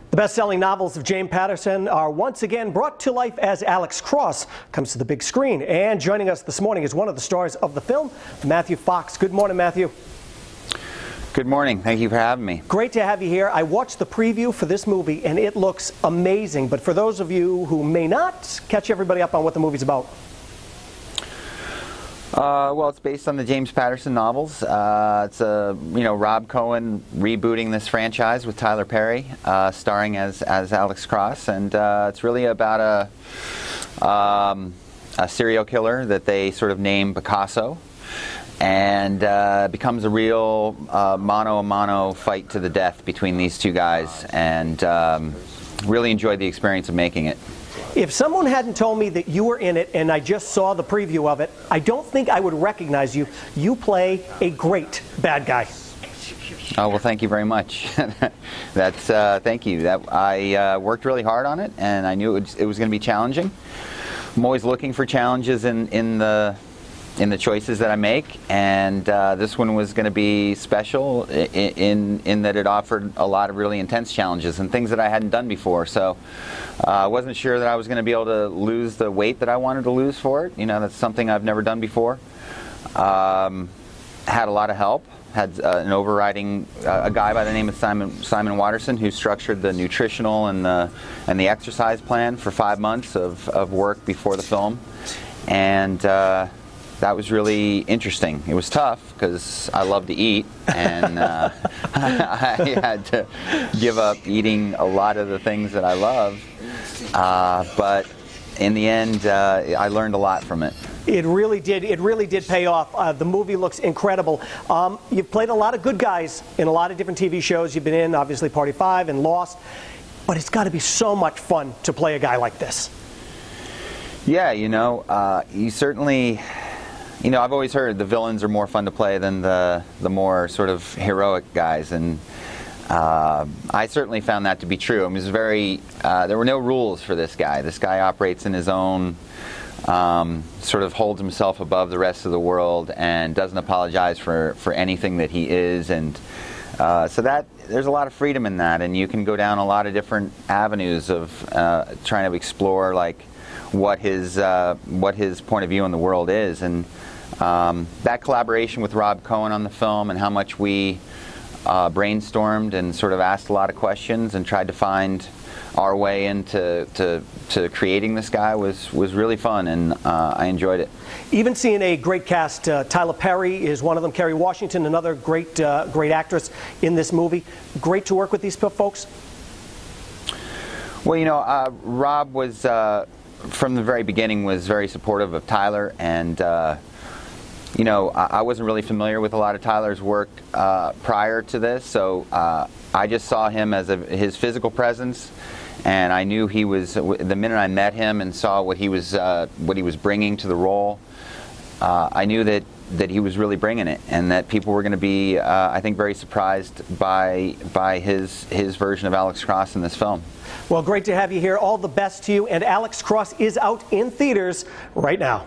The best-selling novels of James Patterson are once again brought to life as Alex Cross comes to the big screen. And joining us this morning is one of the stars of the film, Matthew Fox. Good morning, Matthew. Good morning. Thank you for having me. Great to have you here. I watched the preview for this movie, and it looks amazing. But for those of you who may not, catch everybody up on what the movie's about. Well, it's based on the James Patterson novels. It's Rob Cohen rebooting this franchise with Tyler Perry, starring as Alex Cross, and it's really about a serial killer that they sort of name Picasso, and becomes a real mano-a-mano fight to the death between these two guys, and really enjoyed the experience of making it. If someone hadn't told me that you were in it and I just saw the preview of it, I don't think I would recognize you. You play a great bad guy. Oh, well, thank you very much. Thank you. I worked really hard on it, and I knew it was going to be challenging. I'm always looking for challenges in the choices that I make, and this one was going to be special in that it offered a lot of really intense challenges and things that I hadn't done before. So I wasn't sure that I was going to be able to lose the weight that I wanted to lose for it. You know, that's something I've never done before. Had a lot of help. Had an overriding a guy by the name of Simon Watterson, who structured the nutritional and the exercise plan for 5 months of work before the film, and that was really interesting. It was tough because I love to eat, and I had to give up eating a lot of the things that I love. But in the end, I learned a lot from it. It really did. It really did pay off. The movie looks incredible. You've played a lot of good guys in a lot of different TV shows. You've been in, obviously, Party 5 and Lost. But it's got to be so much fun to play a guy like this. Yeah, you certainly... I've always heard the villains are more fun to play than the more sort of heroic guys, and I certainly found that to be true. I mean, it was very, there were no rules for this guy. This guy operates in his own, sort of holds himself above the rest of the world and doesn't apologize for anything that he is, and so there's a lot of freedom in that, and you can go down a lot of different avenues of trying to explore like what his point of view on the world is, and that collaboration with Rob Cohen on the film, and how much we brainstormed and sort of asked a lot of questions and tried to find our way into creating this guy was really fun, and I enjoyed it. Even seeing a great cast. Tyler Perry is one of them. Kerry Washington, another great actress in this movie. Great to work with these folks. Well, Rob was from the very beginning was very supportive of Tyler, and I wasn't really familiar with a lot of Tyler's work prior to this, so I just saw him as his physical presence, and I knew he was, the minute I met him and saw what he was bringing to the role, I knew that he was really bringing it, and that people were going to be, I think, very surprised by his version of Alex Cross in this film. Well, great to have you here. All the best to you. And Alex Cross is out in theaters right now.